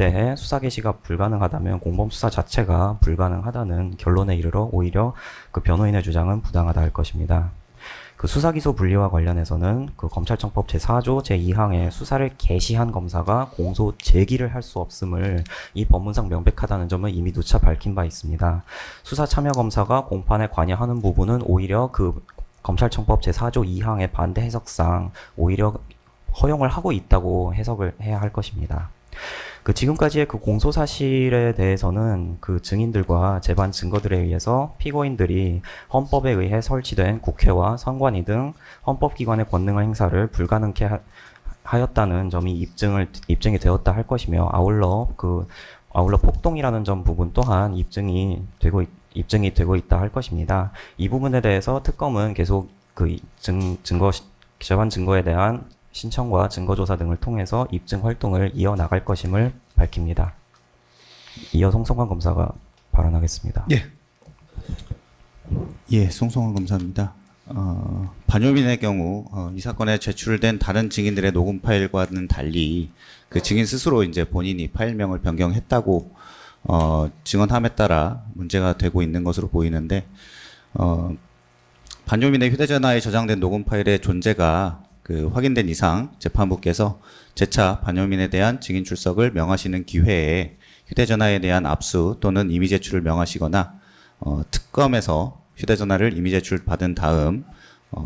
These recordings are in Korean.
대해 수사 개시가 불가능하다면 공범 수사 자체가 불가능하다는 결론에 이르러 오히려 그 변호인의 주장은 부당하다 할 것입니다. 그 수사기소 분리와 관련해서는 그 검찰청법 제4조 제2항에 수사를 개시한 검사가 공소 제기를 할 수 없음을 이 법문상 명백하다는 점은 이미 누차 밝힌 바 있습니다. 수사 참여 검사가 공판에 관여하는 부분은 오히려 그 검찰청법 제4조 2항의 반대 해석상 오히려 허용을 하고 있다고 해석을 해야 할 것입니다. 그 지금까지의 그 공소 사실에 대해서는 그 증인들과 재반 증거들에 의해서 피고인들이 헌법에 의해 설치된 국회와 선관위 등 헌법기관의 권능을 행사를 불가능케 하였다는 점이 입증이 되었다 할 것이며 아울러 폭동이라는 점 부분 또한 입증이 되고 있다 할 것입니다. 이 부분에 대해서 특검은 계속 그 재반 증거에 대한 신청과 증거조사 등을 통해서 입증 활동을 이어나갈 것임을 밝힙니다. 이어 송성환 검사가 발언하겠습니다. 예, 송성환 검사입니다. 반요민의 경우 이 사건에 제출된 다른 증인들의 녹음 파일과는 달리 그 증인 스스로 이제 본인이 파일명을 변경했다고 증언함에 따라 문제가 되고 있는 것으로 보이는데 반요민의 휴대전화에 저장된 녹음 파일의 존재가 그 확인된 이상 재판부께서 재차 반요민에 대한 증인 출석을 명하시는 기회에 휴대전화에 대한 압수 또는 임의 제출을 명하시거나 특검에서 휴대전화를 임의 제출 받은 다음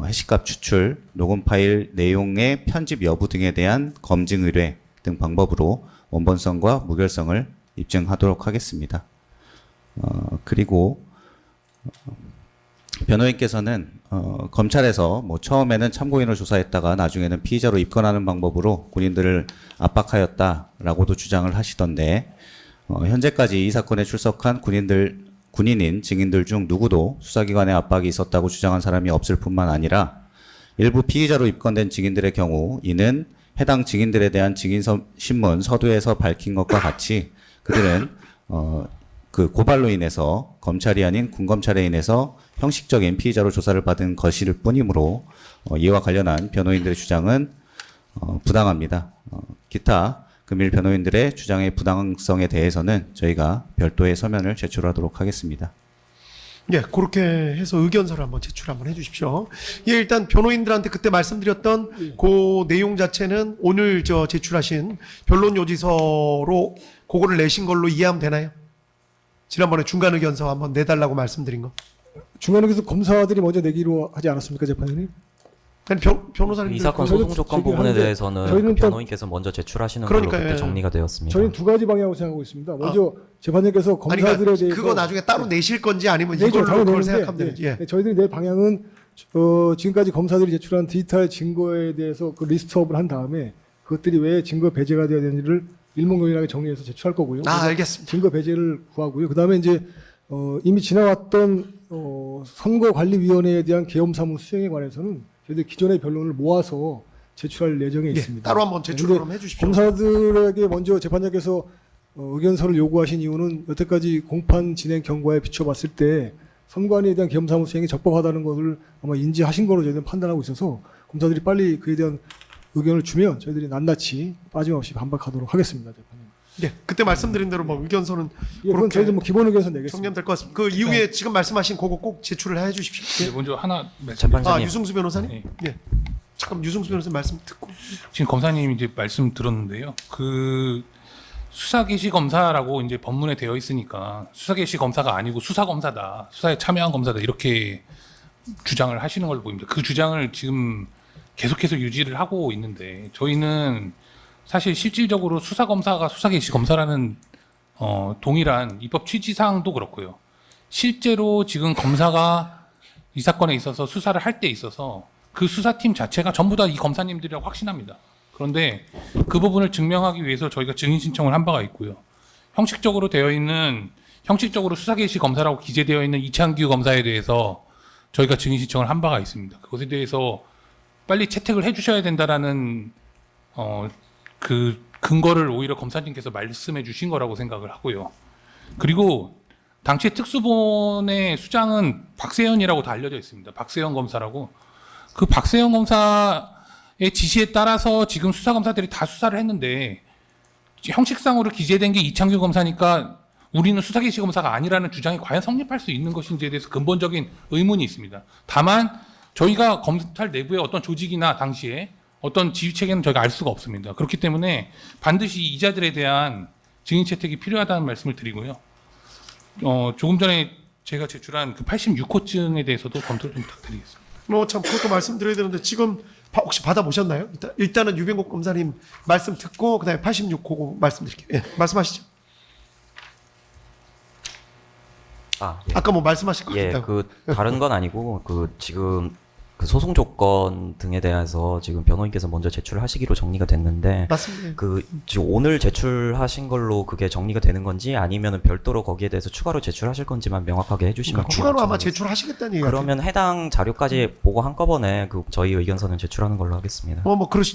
해시값 추출, 녹음 파일 내용의 편집 여부 등에 대한 검증 의뢰 등 방법으로 원본성과 무결성을 입증하도록 하겠습니다. 그리고 변호인께서는 검찰에서 뭐 처음에는 참고인을 조사했다가 나중에는 피의자로 입건하는 방법으로 군인들을 압박하였다라고도 주장을 하시던데 현재까지 이 사건에 출석한 군인인 증인들 중 누구도 수사기관의 압박이 있었다고 주장한 사람이 없을 뿐만 아니라 일부 피의자로 입건된 증인들의 경우 이는 해당 증인들에 대한 증인신문 서두에서 밝힌 것과 같이 그들은 그 고발로 인해서 검찰이 아닌 군검찰에 인해서 형식적인 피의자로 조사를 받은 것일 뿐이므로 이와 관련한 변호인들의 주장은 부당합니다. 기타 금일 변호인들의 주장의 부당성에 대해서는 저희가 별도의 서면을 제출하도록 하겠습니다. 예, 그렇게 해서 의견서를 한번 제출 한번 해주십시오. 예, 일단 변호인들한테 그때 말씀드렸던 그 내용 자체는 오늘 제출하신 변론 요지서로 그거를 내신 걸로 이해하면 되나요? 지난번에 중간 의견서 한번 내달라고 말씀드린 거. 중간에서 검사들이 먼저 내기로 하지 않았습니까, 재판장님? 아니, 변호사님 이 사건 소송 조건 부분에 대해서는 그 변호인께서 먼저 제출하시는 걸로 그때 정리가 되었습니다. 저희는 두 가지 방향으로 생각하고 있습니다. 먼저 재판장께서 검사들에 그러니까 대해서 그거 나중에 따로 내실 건지 아니면 네, 이걸로 그걸 내는데, 생각하면 되는지. 예. 저희들이 낼 방향은 지금까지 검사들이 제출한 디지털 증거에 대해서 그 리스트업을 한 다음에 그것들이 왜 증거 배제가 되어야 되는지를 일목요연하게 정리해서 제출할 거고요. 알겠습니다. 증거 배제를 구하고요. 그다음에 이제 이미 지나왔던 선거관리위원회에 대한 계엄사무 수행에 관해서는 저희들 기존의 변론을 모아서 제출할 예정에 있습니다. 따로 한번 제출을 해 주십시오. 검사들에게 먼저 재판장께서 의견서를 요구하신 이유는 여태까지 공판 진행 경과에 비춰봤을 때 선관위에 대한 계엄사무 수행이 적법하다는 것을 아마 인지하신 거로 저희들은 판단하고 있어서 검사들이 빨리 그에 대한 의견을 주면 저희들이 낱낱이 빠짐없이 반박하도록 하겠습니다. 재판장님. 예, 그때 말씀드린 대로 뭐 의견서는 그건 저희들 뭐 기본 의견서 내겠습니다. 정리하면 될 것 같습니다. 그 이후에 지금 말씀하신 그거 꼭 제출을 해 주십시오. 네, 먼저 하나 재판장님. 유승수 변호사님? 네. 예. 잠깐 유승수 변호사님 말씀 듣고. 지금 검사님 이제 말씀 들었는데요. 그 수사 개시 검사라고 이제 법문에 되어 있으니까 수사 개시 검사가 아니고 수사 검사다, 수사에 참여한 검사다 이렇게 주장을 하시는 걸로 보입니다. 그 주장을 지금 계속해서 유지를 하고 있는데 저희는 사실 실질적으로 수사 검사가 수사 개시 검사라는 동일한 입법 취지사항도 그렇고요. 실제로 지금 검사가 이 사건에 있어서 수사를 할 때 있어서 그 수사팀 자체가 전부 다 이 검사님들이라고 확신합니다. 그런데 그 부분을 증명하기 위해서 저희가 증인 신청을 한 바가 있고요. 형식적으로 수사 개시 검사라고 기재되어 있는 이창규 검사에 대해서 저희가 증인 신청을 한 바가 있습니다. 그것에 대해서 빨리 채택을 해주셔야 된다라는 그 근거를 오히려 검사님께서 말씀해 주신 거라고 생각을 하고요. 그리고 당시 특수본의 수장은 박세현이라고 다 알려져 있습니다. 박세현 검사라고. 그 박세현 검사의 지시에 따라서 지금 수사검사들이 다 수사를 했는데 형식상으로 기재된 게 이창규 검사니까 우리는 수사개시 검사가 아니라는 주장이 과연 성립할 수 있는 것인지에 대해서 근본적인 의문이 있습니다. 다만 저희가 검찰 내부의 어떤 조직이나 당시에 어떤 지휘 체계는 저희가 알 수가 없습니다. 그렇기 때문에 반드시 이자들에 대한 증인 채택이 필요하다는 말씀을 드리고요. 조금 전에 제가 제출한 그 86호증에 대해서도 검토를 좀 부탁드리겠습니다. 참 그것도 말씀드려야 되는데 지금 혹시 받아보셨나요? 일단은 유병국 검사님 말씀 듣고 그다음에 86호 말씀드릴게요. 예, 말씀하시죠. 예. 아까 뭐 말씀하실 거 예, 있다고. 다른 건 아니고 지금 소송 조건 등에 대해서 지금 변호인께서 먼저 제출하시기로 정리가 됐는데 맞습니다. 지금 오늘 제출하신 걸로 그게 정리가 되는 건지 아니면은 별도로 거기에 대해서 추가로 제출하실 건지만 명확하게 해주시면 그러니까 추가로 아마 고맙겠습니다. 제출하시겠다는 얘기가 그러면 해당 자료까지 보고 한꺼번에 저희 의견서는 제출하는 걸로 하겠습니다.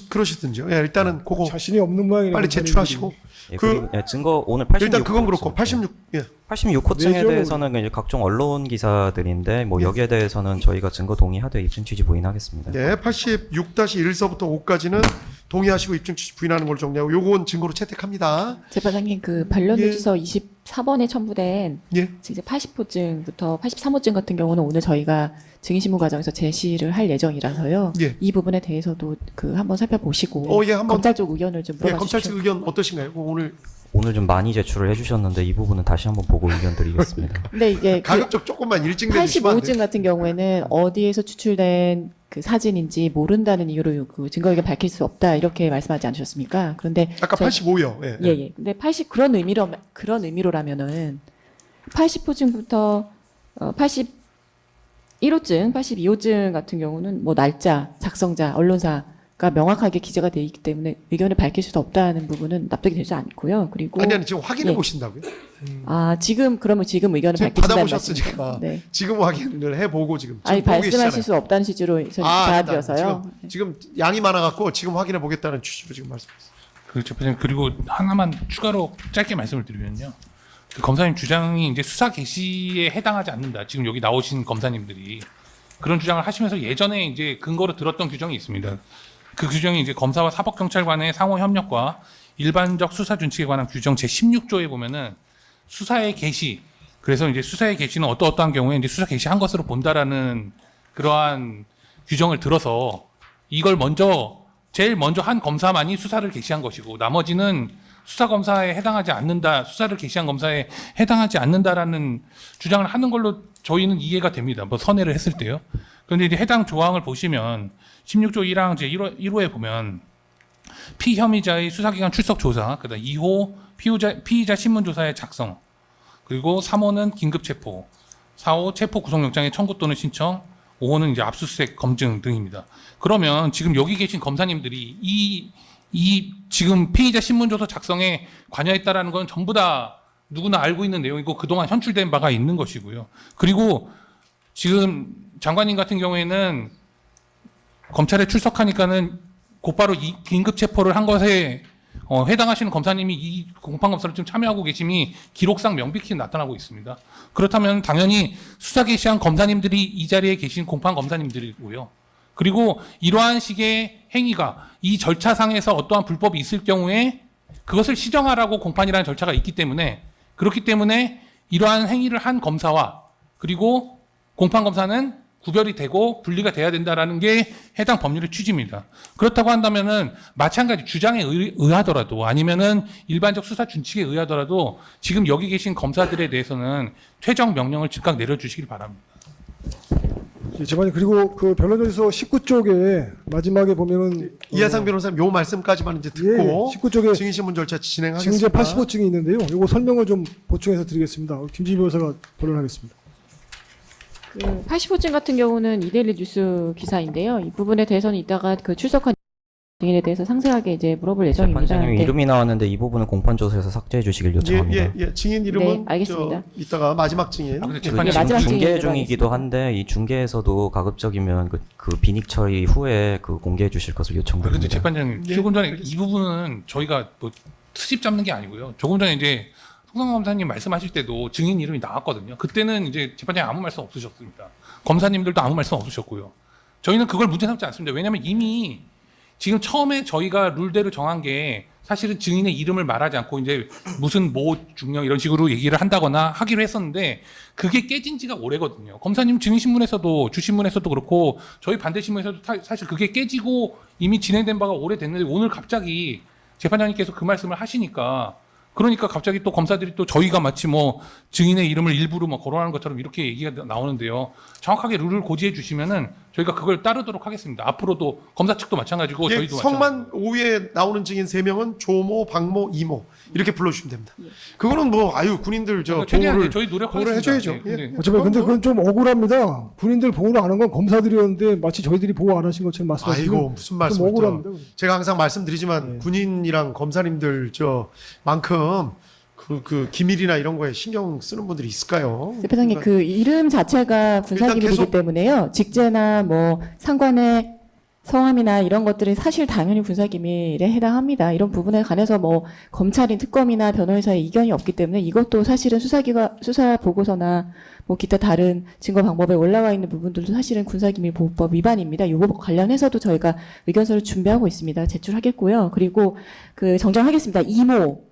그러시든지요. 예, 일단은 그거 자신이 없는 모양이네요. 빨리 제출하시고 예, 그리고 증거 오늘 86 일단 그건 그렇고 86 예. 86호증에 내죠. 대해서는 이제 각종 언론 기사들인데 여기에 대해서는 저희가 증거 동의하되 입증 취지 부인하겠습니다. 네, 86-1서부터 5까지는 동의하시고 입증 취지 부인하는 걸로 정리하고 요건 증거로 채택합니다. 재판장님 그 반론유지서 24번에 첨부된 예. 이제 80호증부터 83호증 같은 경우는 오늘 저희가 증인신문 과정에서 제시를 할 예정이라서요. 예. 이 부분에 대해서도 한번 살펴보시고 예, 한번 검찰 쪽 의견을 좀 예, 물어봐 검찰 주십시오. 측 의견 어떠신가요? 오늘 좀 많이 제출을 해주셨는데 이 부분은 다시 한번 보고 의견 드리겠습니다. 근데 이게 가급적 조금만 일찍 내주시면 안 돼요? 85호증 같은 경우에는 어디에서 추출된 그 사진인지 모른다는 이유로 그 증거 의견 밝힐 수 없다 이렇게 말씀하지 않으셨습니까? 그런데 아까 저희- 85요. 예. 예. 근데 그런 의미로라면은 80호증부터 81호증, 82호증 같은 경우는 뭐 날짜, 작성자, 언론사가 명확하게 기재가 돼 있기 때문에 의견을 밝힐 수도 없다는 부분은 납득이 되지 않고요. 그리고 아니 지금 확인해 예. 보신다고요? 그러면 지금 의견을 지금 밝히신다는 받아보셨으니까 말씀이시죠? 네. 지금 확인을 해보고 지금 아니 보고 말씀하실 계시잖아요. 수 없다는 취지로 저희 받아들여서요. 지금 양이 많아갖고 지금 확인해 보겠다는 취지로 지금 말씀하셨어요. 재판장님 그리고 하나만 추가로 짧게 말씀을 드리면요. 그 검사님 주장이 이제 수사 개시에 해당하지 않는다. 지금 여기 나오신 검사님들이 그런 주장을 하시면서 예전에 이제 근거로 들었던 규정이 있습니다. 그 규정이 이제 검사와 사법경찰관의 상호 협력과 일반적 수사 준칙에 관한 규정 제16조에 보면은 수사의 개시, 그래서 이제 수사의 개시는 어떠한 경우에 이제 수사 개시한 것으로 본다라는 그러한 규정을 들어서 이걸 제일 먼저 한 검사만이 수사를 개시한 것이고 나머지는 수사 검사에 해당하지 않는다, 수사를 개시한 검사에 해당하지 않는다라는 주장을 하는 걸로 저희는 이해가 됩니다. 뭐 선회를 했을 때요. 그런데 이제 해당 조항을 보시면 16조 1항 제 1호에 보면 피혐의자의 수사기관 출석 조사, 그다음 2호 피의자 신문 조사의 작성, 그리고 3호는 긴급 체포, 4호 체포 구속영장의 청구 또는 신청, 5호는 이제 압수수색 검증 등입니다. 그러면 지금 여기 계신 검사님들이 이 지금 피의자 신문조서 작성에 관여했다라는 건 전부 다 누구나 알고 있는 내용이고 그동안 현출된 바가 있는 것이고요. 그리고 지금 장관님 같은 경우에는 검찰에 출석하니까는 곧바로 이 긴급 체포를 한 것에 해당하시는 검사님이 이 공판검사를 지금 참여하고 계심이 기록상 명백히 나타나고 있습니다. 그렇다면 당연히 수사 개시한 검사님들이 이 자리에 계신 공판검사님들이고요. 그리고 이러한 식의 행위가 이 절차상에서 어떠한 불법이 있을 경우에 그것을 시정하라고 공판이라는 절차가 있기 때문에 그렇기 때문에 이러한 행위를 한 검사와 그리고 공판검사는 구별이 되고 분리가 돼야 된다라는 게 해당 법률의 취지입니다. 그렇다고 한다면은 마찬가지 주장에 의하더라도 아니면은 일반적 수사 준칙에 의하더라도 지금 여기 계신 검사들에 대해서는 퇴정 명령을 즉각 내려주시길 바랍니다. 예, 재판님 그리고 그 변론조서 19쪽에 마지막에 보면은 이하상 변호사님 요 말씀까지만 이제 듣고 19쪽에 증인신문 절차 징제 진행하겠습니다. 85증이 있는데요. 이거 설명을 좀 보충해서 드리겠습니다. 김진희 변호사가 변론하겠습니다. 85증 같은 경우는 이데일리 뉴스 기사인데요. 이 부분에 대해서는 이따가 그 출석한 증인에 대해서 상세하게 이제 물어볼 예정입니다. 재판장님 네. 이름이 나왔는데 이 부분은 공판조서에서 삭제해 주시길 요청합니다. 예. 증인 이름은 네, 알겠습니다. 이따가 마지막 증인. 근데 예. 재판장님 마지막 지금 중계 증인으로 중이기도 한데 이 중계에서도 가급적이면 그 비닉 처리 후에 공개해 주실 것을 그런데 요청드립니다. 재판장님 예, 조금 전에 이 부분은 저희가 뭐 트집 잡는 게 아니고요. 조금 전에 이제 송상 검사님 말씀하실 때도 증인 이름이 나왔거든요. 그때는 이제 재판장님 아무 말씀 없으셨습니다. 검사님들도 아무 말씀 없으셨고요. 저희는 그걸 문제 삼지 않습니다. 왜냐하면 이미 지금 처음에 저희가 룰대로 정한 게 사실은 증인의 이름을 말하지 않고 이제 무슨 모 중령 이런 식으로 얘기를 한다거나 하기로 했었는데 그게 깨진 지가 오래거든요. 검사님 증인신문에서도 주신문에서도 그렇고 저희 반대신문에서도 사실 그게 깨지고 이미 진행된 바가 오래됐는데 오늘 갑자기 재판장님께서 그 말씀을 하시니까 그러니까 갑자기 또 검사들이 또 저희가 마치 뭐 증인의 이름을 일부러 뭐 거론하는 것처럼 이렇게 얘기가 나오는데요. 정확하게 룰을 고지해 주시면은 저희가 그걸 따르도록 하겠습니다. 앞으로도 검사 측도 마찬가지고 예, 저희도 성만 5에 나오는 증인 3명은 조모, 박모, 이모 이렇게 불러주시면 됩니다. 그거는 뭐 아유 군인들 저 최대한 보호를 저희 보호를 노력하겠습니다. 해줘야죠. 네, 근데 예. 어차피 근데 그건 좀 억울합니다. 군인들 보호를 안 한 건 검사들이었는데 마치 저희들이 보호 안 하신 것처럼 말씀하시면 아이고 무슨 좀 말씀을 억울합니다. 제가 항상 말씀드리지만 네. 군인이랑 검사님들 저만큼 그 기밀이나 이런 거에 신경 쓰는 분들이 있을까요? 대표장님 그 이름 자체가 군사기밀이기 계속- 때문에요. 직제나 뭐 상관의 성함이나 이런 것들은 사실 당연히 군사기밀에 해당합니다. 이런 부분에 관해서 뭐 검찰인 특검이나 변호사의 이견이 없기 때문에 이것도 사실은 수사 보고서나 뭐 기타 다른 증거 방법에 올라와 있는 부분들도 사실은 군사기밀보호법 위반입니다. 이 부분 관련해서도 저희가 의견서를 준비하고 있습니다. 제출하겠고요. 그리고 그 정정하겠습니다. 이모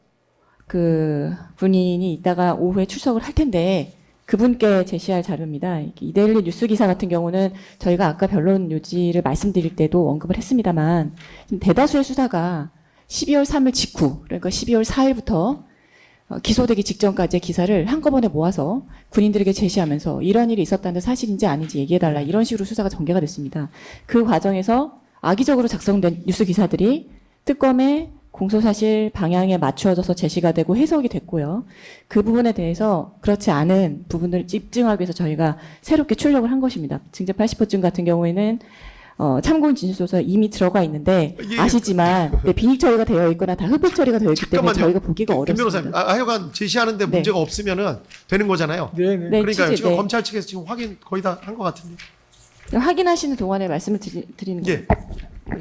그 분인이 이따가 오후에 출석을 할 텐데 그분께 제시할 자료입니다. 이데일리 뉴스 기사 같은 경우는 저희가 아까 변론 요지를 말씀드릴 때도 언급을 했습니다만 지금 대다수의 수사가 12월 3일 직후 그러니까 12월 4일부터 기소되기 직전까지의 기사를 한꺼번에 모아서 군인들에게 제시하면서 이런 일이 있었다는 사실인지 아닌지 얘기해달라 이런 식으로 수사가 전개가 됐습니다. 그 과정에서 악의적으로 작성된 뉴스 기사들이 특검의 공소사실 방향에 맞추어져서 제시가 되고 해석이 됐고요. 그 부분에 대해서 그렇지 않은 부분들을 입증하기 위해서 저희가 새롭게 출력을 한 것입니다. 증제 80호증 같은 경우에는 참고인 진술서에 이미 들어가 있는데 예. 아시지만 네, 비닉 처리가 되어 있거나 다 흡입 처리가 되어 있기 때문에 잠깐만요. 저희가 보기가 김 어렵습니다. 변호사님, 하여간 제시하는데 네. 문제가 없으면은 되는 거잖아요. 네, 네. 네, 그러니까요. 취지, 지금 네. 검찰 측에서 지금 확인 거의 다 한 것 같은데. 확인하시는 동안에 말씀을 드리는 거예요. 예,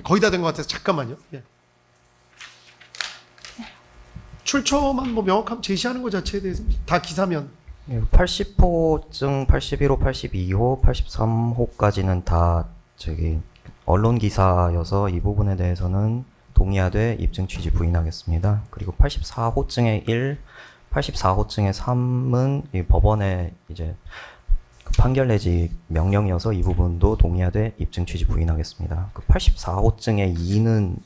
거의 다 된 것 같아서 잠깐만요. 예. 출처만 뭐 명확하게 제시하는 것 자체에 대해서 다 기사면 80호증, 81호, 82호, 83호까지는 다 저기 언론 기사여서 이 부분에 대해서는 동의하되 입증 취지 부인하겠습니다. 그리고 84호증의 1, 84호증의 3은 이 법원의 이제 그 판결 내지 명령이어서 이 부분도 동의하되 입증 취지 부인하겠습니다. 그 84호증의 2는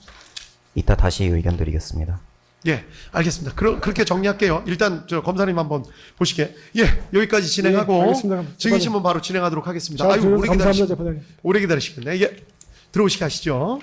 이따 다시 의견 드리겠습니다. 예, 알겠습니다. 그렇게 정리할게요. 일단 저 검사님 한번 보시게. 예, 여기까지 진행하고 네, 알겠습니다. 증인신문 바로 진행하도록 하겠습니다. 자, 아이고 오래 감사합니다, 기다리시 재판장님. 오래 기다리시겠네. 예, 들어오시게 하시죠.